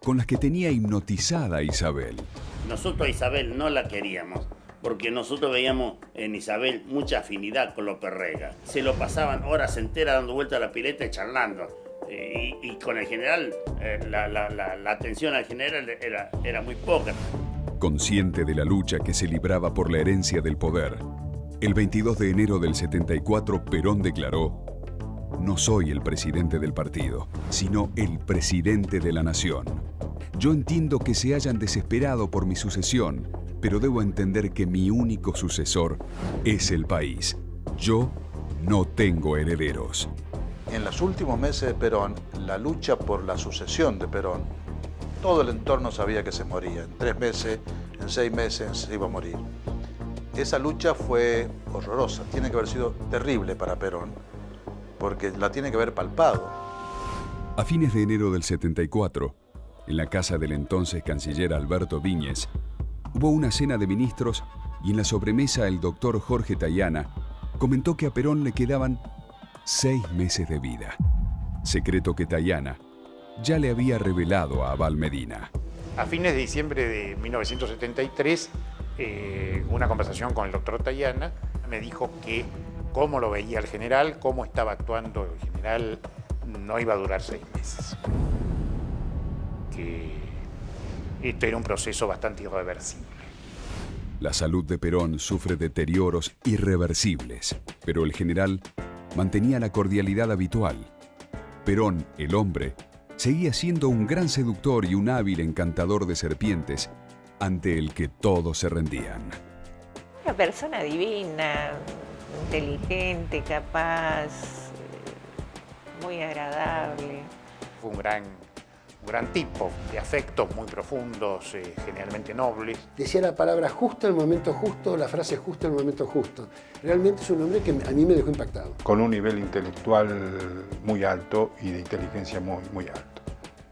con las que tenía hipnotizada a Isabel. Nosotros a Isabel no la queríamos, porque nosotros veíamos en Isabel mucha afinidad con López Rega. Se lo pasaban horas enteras dando vueltas a la pileta y charlando. Y con el general, la atención al general era muy poca. Consciente de la lucha que se libraba por la herencia del poder, el 22 de enero del 74 Perón declaró: "No soy el presidente del partido, sino el presidente de la nación. Yo entiendo que se hayan desesperado por mi sucesión, pero debo entender que mi único sucesor es el país. Yo no tengo herederos". En los últimos meses de Perón, la lucha por la sucesión de Perón, todo el entorno sabía que se moría. En 3 meses, en 6 meses se iba a morir. Esa lucha fue horrorosa, tiene que haber sido terrible para Perón, porque la tiene que haber palpado. A fines de enero del 74, en la casa del entonces canciller Alberto Viñes, hubo una cena de ministros y en la sobremesa el doctor Jorge Tayana comentó que a Perón le quedaban 6 meses de vida, secreto que Tayana ya le había revelado a Abal Medina. A fines de diciembre de 1973, una conversación con el doctor Tayana me dijo que cómo lo veía el general, cómo estaba actuando el general, no iba a durar 6 meses. Que esto era un proceso bastante irreversible. La salud de Perón sufre deterioros irreversibles, pero el general mantenía la cordialidad habitual. Perón, el hombre, seguía siendo un gran seductor y un hábil encantador de serpientes ante el que todos se rendían. Una persona divina, inteligente, capaz, muy agradable. Fue un gran tipo, de afectos muy profundos, generalmente nobles. Decía la palabra justo en el momento justo, la frase justo en el momento justo. Realmente es un hombre que a mí me dejó impactado. Con un nivel intelectual muy alto y de inteligencia muy alto.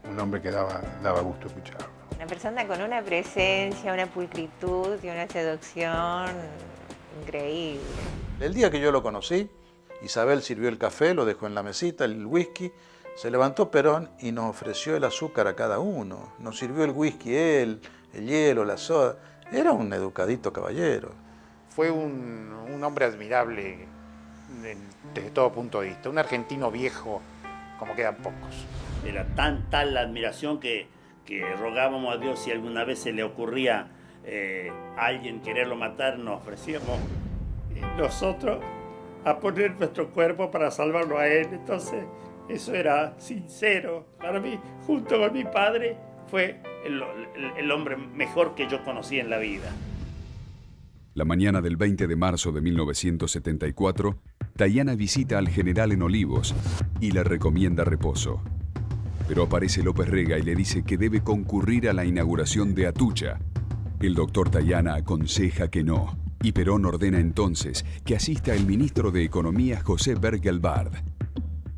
Un hombre que daba gusto escucharlo. Una persona con una presencia, una pulcritud y una seducción increíble. El día que yo lo conocí, Isabel sirvió el café, lo dejó en la mesita, el whisky. Se levantó Perón y nos ofreció el azúcar a cada uno. Nos sirvió el whisky él, el hielo, la soda. Era un educadito caballero. Fue un hombre admirable desde todo punto de vista. Un argentino viejo, como quedan pocos. Era tal la admiración que rogábamos a Dios si alguna vez se le ocurría a alguien quererlo matar, nos ofrecíamos nosotros a poner nuestro cuerpo para salvarlo a él. Entonces, eso era sincero. Para mí, junto con mi padre, fue el hombre mejor que yo conocí en la vida. La mañana del 20 de marzo de 1974, Tayana visita al general en Olivos y le recomienda reposo. Pero aparece López Rega y le dice que debe concurrir a la inauguración de Atucha. El doctor Tayana aconseja que no, y Perón ordena entonces que asista el ministro de Economía José Bergelbard.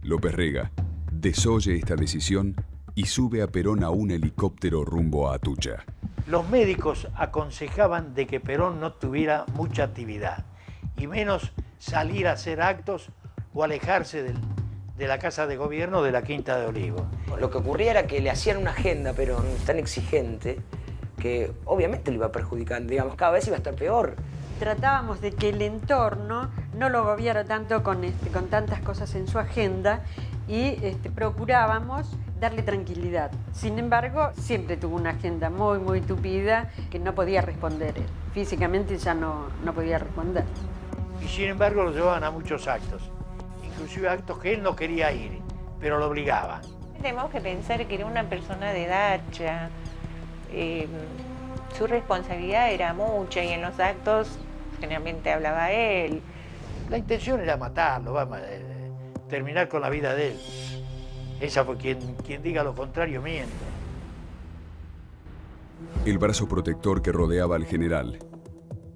López Rega desoye esta decisión y sube a Perón a un helicóptero rumbo a Atucha. Los médicos aconsejaban de que Perón no tuviera mucha actividad, y menos salir a hacer actos o alejarse de la Casa de Gobierno de la Quinta de Olivos. Lo que ocurría era que le hacían una agenda, pero tan exigente, que obviamente le iba perjudicando, digamos, cada vez iba a estar peor. Tratábamos de que el entorno no lo agobiara tanto con tantas cosas en su agenda y procurábamos darle tranquilidad. Sin embargo, siempre tuvo una agenda muy, muy tupida que no podía responder él. Físicamente ya no podía responder. Y sin embargo lo llevaban a muchos actos, inclusive actos que él no quería ir, pero lo obligaban. Tenemos que pensar que era una persona de edad ya. Su responsabilidad era mucha y en los actos generalmente hablaba él. La intención era matarlo, terminar con la vida de él. Esa fue quien diga lo contrario miente. El brazo protector que rodeaba al general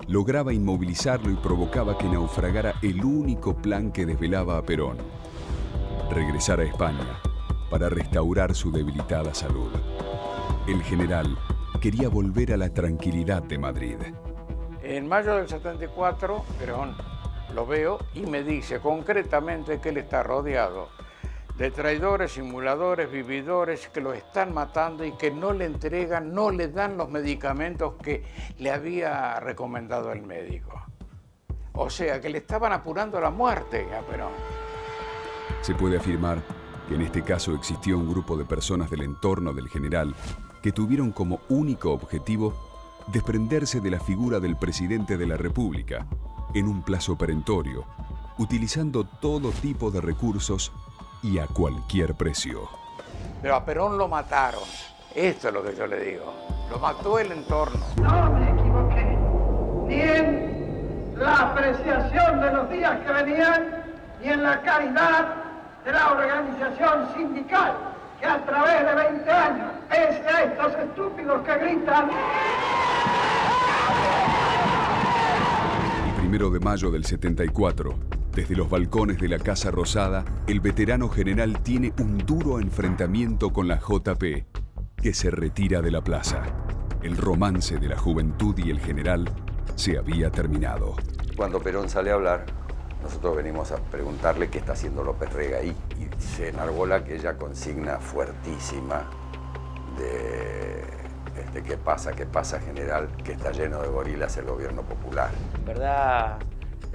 lograba inmovilizarlo y provocaba que naufragara el único plan que desvelaba a Perón: regresar a España para restaurar su debilitada salud. El general quería volver a la tranquilidad de Madrid. En mayo del 74, Perón lo veo y me dice concretamente que él está rodeado de traidores, simuladores, vividores que lo están matando y que no le entregan, no le dan los medicamentos que le había recomendado el médico. O sea, que le estaban apurando la muerte a Perón. Se puede afirmar que en este caso existió un grupo de personas del entorno del general que tuvieron como único objetivo desprenderse de la figura del presidente de la República en un plazo perentorio, utilizando todo tipo de recursos y a cualquier precio. Pero a Perón lo mataron. Esto es lo que yo le digo. Lo mató el entorno. No me equivoqué, ni en la apreciación de los días que venían, ni en la calidad de la organización sindical, que a través de 20 años, pese a estos estúpidos que gritan... El 1 de mayo del 74, desde los balcones de la Casa Rosada, el veterano general tiene un duro enfrentamiento con la JP, que se retira de la plaza. El romance de la juventud y el general se había terminado. Cuando Perón sale a hablar, nosotros venimos a preguntarle qué está haciendo López Rega ahí, y se enarbola aquella consigna fuertísima de ¿qué pasa, general? Que está lleno de gorilas el gobierno popular. En verdad,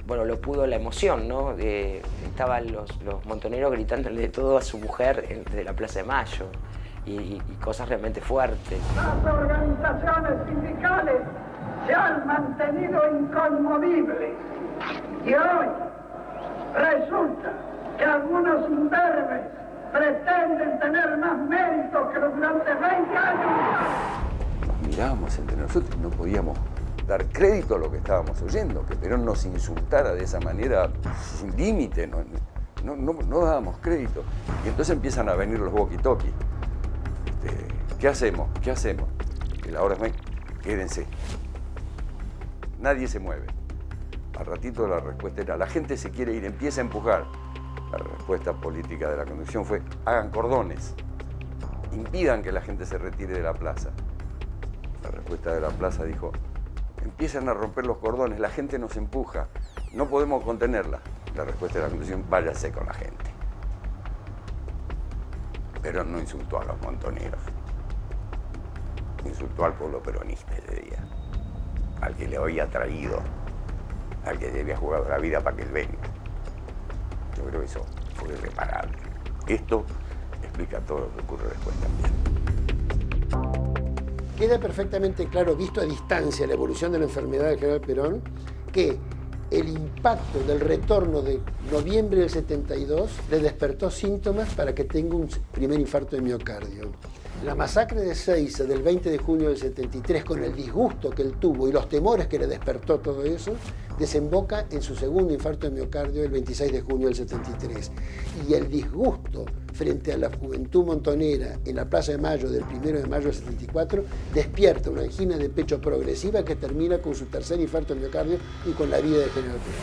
bueno, lo pudo la emoción, ¿no? Estaban los montoneros gritándole de todo a su mujer desde la Plaza de Mayo y cosas realmente fuertes. Las organizaciones sindicales se han mantenido inconmovibles y hoy resulta que algunos imberbes pretenden tener más méritos que durante 20 años. Nos mirábamos entre nosotros y no podíamos dar crédito a lo que estábamos oyendo, que Perón nos insultara de esa manera sin límite, no dábamos crédito. Y entonces empiezan a venir los walkie-talkies. ¿Qué hacemos? ¿Qué hacemos? Y la hora es, quédense. Nadie se mueve. Al ratito la respuesta era, la gente se quiere ir, empieza a empujar. La respuesta política de la conducción fue, hagan cordones, impidan que la gente se retire de la plaza. La respuesta de la plaza dijo, empiezan a romper los cordones, la gente nos empuja, no podemos contenerla. La respuesta de la conducción, váyase con la gente. Perón no insultó a los montoneros, insultó al pueblo peronista ese día, al que le había traído, al que le había jugado la vida para que él venga. Yo creo que eso fue irreparable. Esto explica todo lo que ocurre después también. Queda perfectamente claro, visto a distancia, la evolución de la enfermedad del general Perón, que el impacto del retorno de noviembre del 72 le despertó síntomas para que tenga un primer infarto de miocardio. La masacre de Ezeiza del 20 de junio del 73, con el disgusto que él tuvo y los temores que le despertó todo eso, desemboca en su segundo infarto de miocardio el 26 de junio del 73. Y el disgusto frente a la juventud montonera en la Plaza de Mayo del 1 de mayo del 74 despierta una angina de pecho progresiva que termina con su tercer infarto de miocardio y con la vida de General Perón.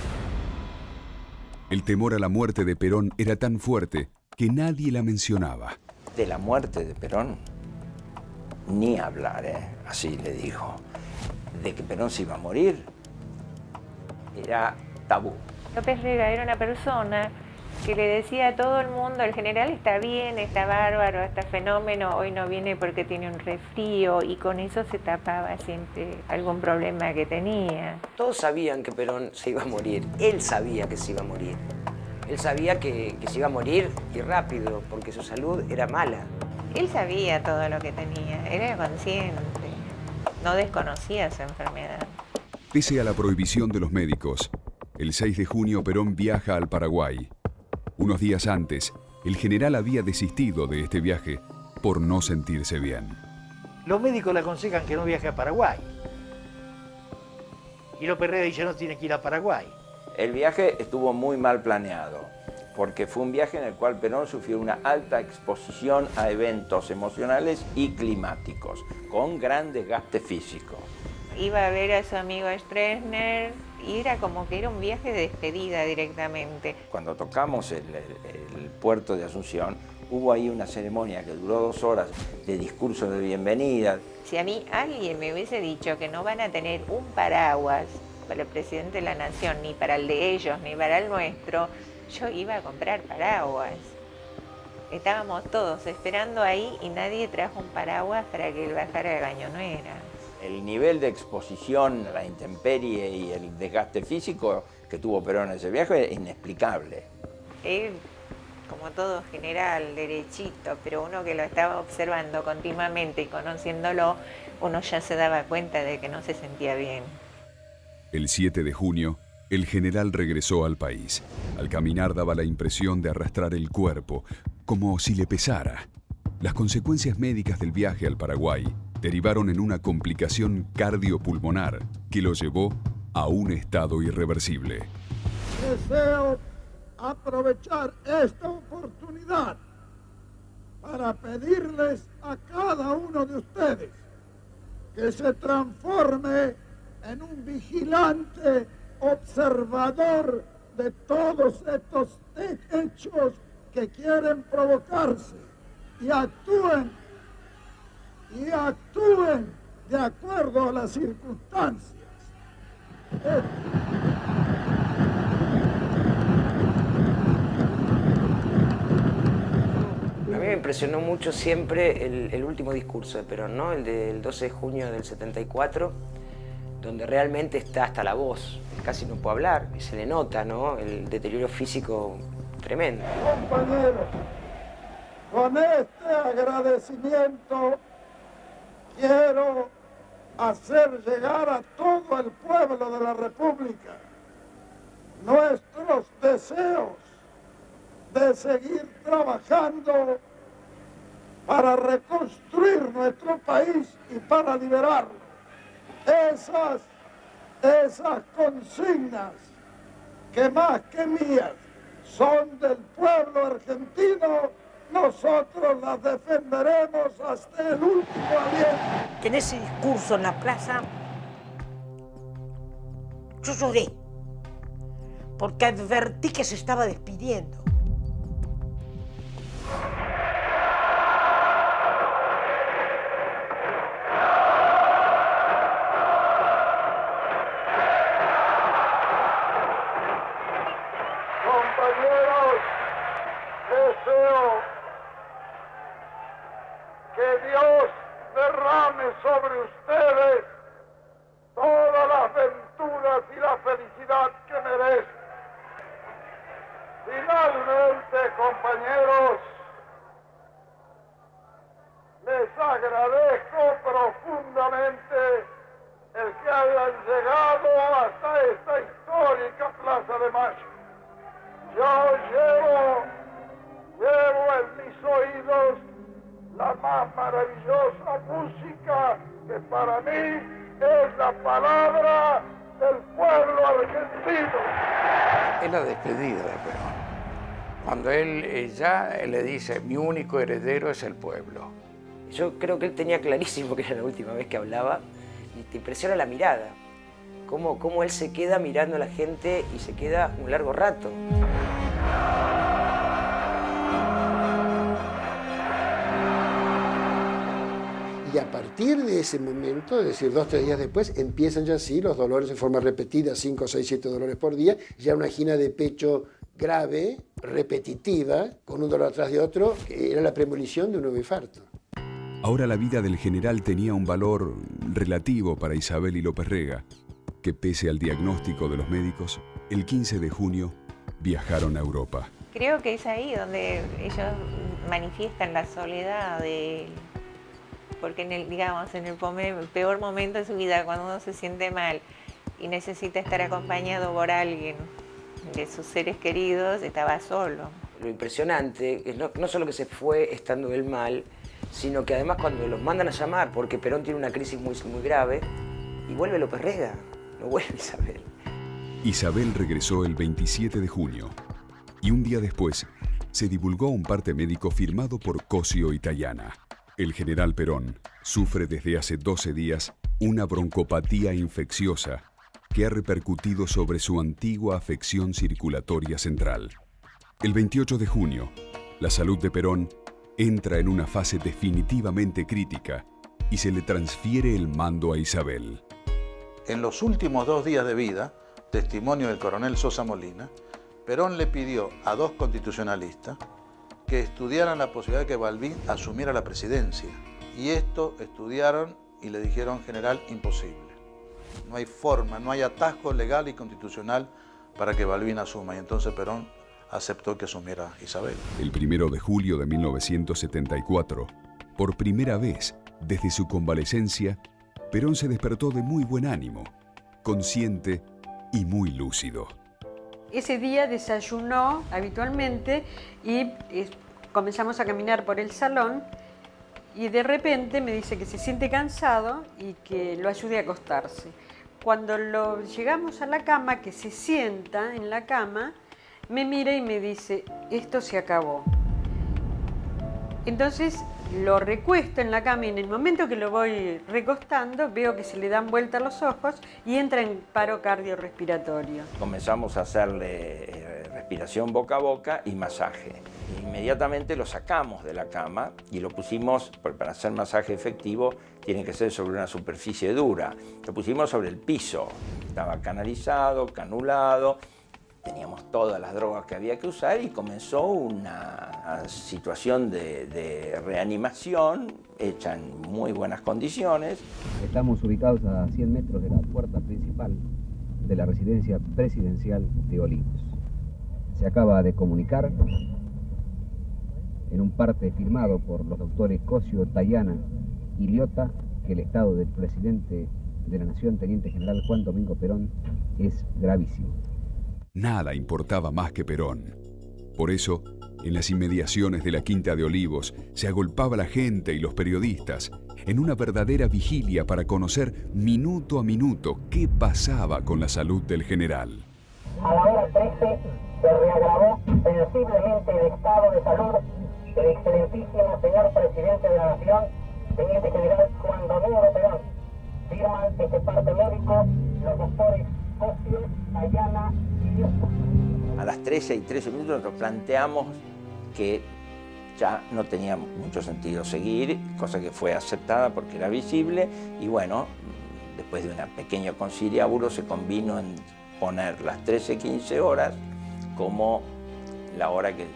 El temor a la muerte de Perón era tan fuerte que nadie la mencionaba. De la muerte de Perón, ni hablar, así le dijo. De que Perón se iba a morir, era tabú. López Rega era una persona que le decía a todo el mundo, el general está bien, está bárbaro, está fenómeno, hoy no viene porque tiene un resfrío, y con eso se tapaba siempre algún problema que tenía. Todos sabían que Perón se iba a morir, él sabía que se iba a morir. Él sabía que se iba a morir y rápido, porque su salud era mala. Él sabía todo lo que tenía, era consciente, no desconocía su enfermedad. Pese a la prohibición de los médicos, el 6 de junio Perón viaja al Paraguay. Unos días antes, el general había desistido de este viaje por no sentirse bien. Los médicos le aconsejan que no viaje a Paraguay. Y López Rega dice no tiene que ir a Paraguay. El viaje estuvo muy mal planeado, porque fue un viaje en el cual Perón sufrió una alta exposición a eventos emocionales y climáticos, con gran desgaste físico. Iba a ver a su amigo Stroessner y era como que era un viaje de despedida directamente. Cuando tocamos el puerto de Asunción, hubo ahí una ceremonia que duró 2 horas de discurso de bienvenida. Si a mí alguien me hubiese dicho que no van a tener un paraguas para el presidente de la nación, ni para el de ellos, ni para el nuestro, yo iba a comprar paraguas. Estábamos todos esperando ahí y nadie trajo un paraguas para que él bajara a Gañonuera. El nivel de exposición a la intemperie y el desgaste físico que tuvo Perón en ese viaje es inexplicable. Él, como todo general, derechito, pero uno que lo estaba observando continuamente y conociéndolo, uno ya se daba cuenta de que no se sentía bien. El 7 de junio, el general regresó al país. Al caminar daba la impresión de arrastrar el cuerpo, como si le pesara. Las consecuencias médicas del viaje al Paraguay derivaron en una complicación cardiopulmonar que lo llevó a un estado irreversible. Deseo aprovechar esta oportunidad para pedirles a cada uno de ustedes que se transforme en un vigilante observador de todos estos hechos que quieren provocarse y actúen de acuerdo a las circunstancias. A mí me impresionó mucho siempre el último discurso de Perón, ¿no? El del 12 de junio del 74, donde realmente está hasta la voz, casi no puede hablar, y se le nota, ¿no? El deterioro físico tremendo. Compañeros, con este agradecimiento quiero hacer llegar a todo el pueblo de la República nuestros deseos de seguir trabajando para reconstruir nuestro país y para liberarlo. Esas consignas que más que mías son del pueblo argentino, nosotros las defenderemos hasta el último aliento. En ese discurso en la plaza, yo lloré, porque advertí que se estaba despidiendo. Compañeros, deseo que Dios derrame sobre ustedes todas las venturas y la felicidad que merecen. Finalmente, compañeros, les agradezco profundamente el que hayan llegado hasta esta historia. histórica Plaza de Mayo. Yo llevo en mis oídos la más maravillosa música que para mí es la palabra del pueblo argentino. Es la despedida de Perón. Cuando él ya le dice, mi único heredero es el pueblo. Yo creo que él tenía clarísimo que era la última vez que hablaba y te impresiona la mirada. Cómo él se queda mirando a la gente y se queda un largo rato. Y a partir de ese momento, es decir, 2 o 3 días después, empiezan ya sí los dolores en forma repetida, 5, 6, 7 dolores por día, ya una angina de pecho grave, repetitiva, con un dolor atrás de otro, que era la premonición de un nuevo infarto. Ahora la vida del general tenía un valor relativo para Isabel y López Rega, que pese al diagnóstico de los médicos, el 15 de junio viajaron a Europa. Creo que es ahí donde ellos manifiestan la soledad de él. Porque en el peor momento de su vida, cuando uno se siente mal y necesita estar acompañado por alguien de sus seres queridos, estaba solo. Lo impresionante es no solo que se fue estando él mal, sino que además cuando los mandan a llamar, porque Perón tiene una crisis muy grave, y vuelve López Rega, no vuelve Isabel. Isabel regresó el 27 de junio y un día después se divulgó un parte médico firmado por Cosio y Tayana. El general Perón sufre desde hace 12 días una broncopatía infecciosa que ha repercutido sobre su antigua afección circulatoria central. El 28 de junio, la salud de Perón entra en una fase definitivamente crítica y se le transfiere el mando a Isabel. En los últimos 2 días de vida, testimonio del coronel Sosa Molina, Perón le pidió a 2 constitucionalistas que estudiaran la posibilidad de que Balbín asumiera la presidencia. Y esto estudiaron y le dijeron, general, imposible. No hay forma, no hay atajo legal y constitucional para que Balbín asuma. Y entonces Perón aceptó que asumiera Isabel. El 1 de julio de 1974, por primera vez desde su convalecencia, Perón se despertó de muy buen ánimo, consciente y muy lúcido. Ese día desayunó habitualmente y comenzamos a caminar por el salón y de repente me dice que se siente cansado y que lo ayude a acostarse. Cuando llegamos a la cama, que se sienta en la cama, me mira y me dice, esto se acabó. Entonces lo recuesto en la cama y en el momento que lo voy recostando veo que se le dan vuelta los ojos y entra en paro cardiorrespiratorio. Comenzamos a hacerle respiración boca a boca y masaje. Inmediatamente lo sacamos de la cama y lo pusimos, para hacer masaje efectivo tiene que ser sobre una superficie dura. Lo pusimos sobre el piso, estaba canalizado, canulado. Teníamos todas las drogas que había que usar y comenzó una situación de reanimación hecha en muy buenas condiciones. Estamos ubicados a 100 metros de la puerta principal de la residencia presidencial de Olivos. Se acaba de comunicar en un parte firmado por los doctores Cosio, Tayana y Liotta que el estado del presidente de la Nación, Teniente General Juan Domingo Perón, es gravísimo. Nada importaba más que Perón. Por eso, en las inmediaciones de la Quinta de Olivos, se agolpaba la gente y los periodistas en una verdadera vigilia para conocer minuto a minuto qué pasaba con la salud del general. A la hora 13 se reagravó sensiblemente el estado de salud del excelentísimo señor presidente de la Nación, Teniente General Juan Domingo Perón. Firman este parte médico los doctores Cosio, Tayana y Liotta. A las 13:13 nosotros planteamos que ya no tenía mucho sentido seguir, cosa que fue aceptada porque era visible, y bueno, después de un pequeño conciliábulo se convino en poner las 13:15 horas como la hora que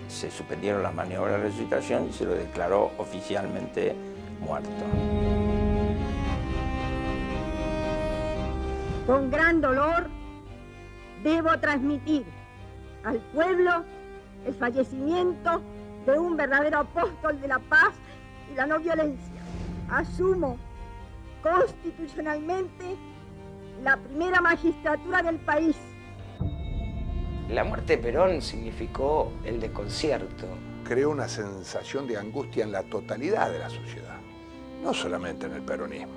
se suspendieron las maniobras de resucitación y se lo declaró oficialmente muerto. Con gran dolor debo transmitir al pueblo el fallecimiento de un verdadero apóstol de la paz y la no violencia. Asumo constitucionalmente la primera magistratura del país La muerte de Perón significó el desconcierto. Creó una sensación de angustia en la totalidad de la sociedad, no solamente en el peronismo.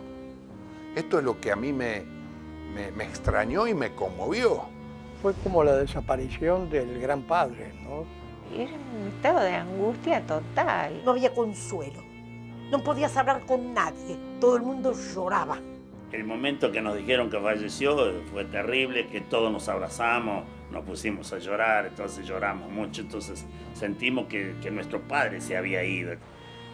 Esto es lo que a mí me extrañó y me conmovió. Fue como la desaparición del gran padre, ¿no? Era un estado de angustia total. No había consuelo. No podías hablar con nadie. Todo el mundo lloraba. El momento que nos dijeron que falleció fue terrible, que todos nos abrazamos, nos pusimos a llorar, entonces lloramos mucho, entonces sentimos que nuestro padre se había ido.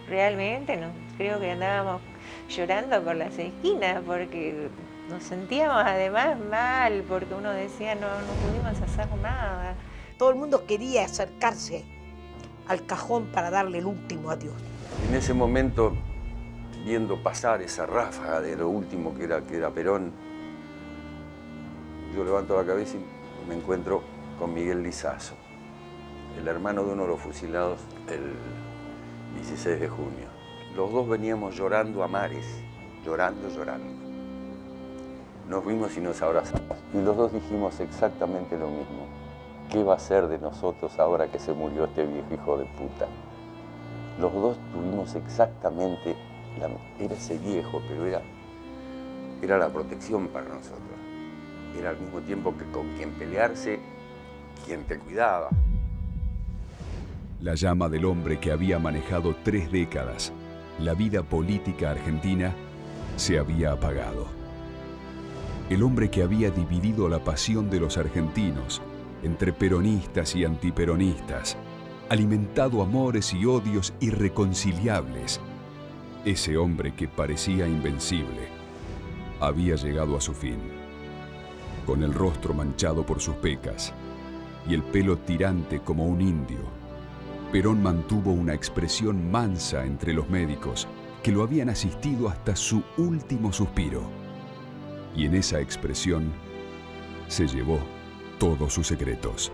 Realmente creo que andábamos llorando por las esquinas porque nos sentíamos además mal, porque uno decía no pudimos hacer nada. Todo el mundo quería acercarse al cajón para darle el último adiós. En ese momento, viendo pasar esa ráfaga de lo último que era Perón, yo levanto la cabeza y me encuentro con Miguel Lizazo, el hermano de uno de los fusilados el 16 de junio. Los dos veníamos llorando a mares, llorando. Nos vimos y nos abrazamos. Y los dos dijimos exactamente lo mismo. ¿Qué va a ser de nosotros ahora que se murió este viejo hijo de puta? Los dos tuvimos exactamente, era ese viejo, pero era la protección para nosotros. Era al mismo tiempo que con quien pelearse, quien te cuidaba. La llama del hombre que había manejado 3 décadas, la vida política argentina, se había apagado. El hombre que había dividido la pasión de los argentinos entre peronistas y antiperonistas, alimentado amores y odios irreconciliables. Ese hombre que parecía invencible había llegado a su fin. Con el rostro manchado por sus pecas y el pelo tirante como un indio, Perón mantuvo una expresión mansa entre los médicos que lo habían asistido hasta su último suspiro. Y en esa expresión se llevó todos sus secretos.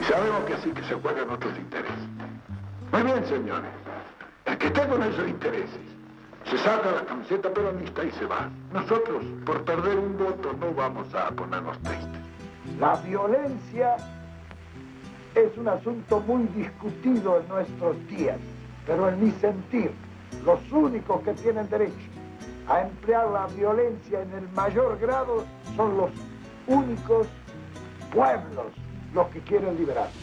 Sabemos que así que se juegan nuestros intereses. Muy bien, señores. El que esté con esos intereses se saca la camiseta peronista y se va. Nosotros, por perder un voto, no vamos a ponernos tristes. La violencia es un asunto muy discutido en nuestros días, pero en mi sentir, los únicos que tienen derecho a emplear la violencia en el mayor grado son los únicos pueblos los que quieren liberarse.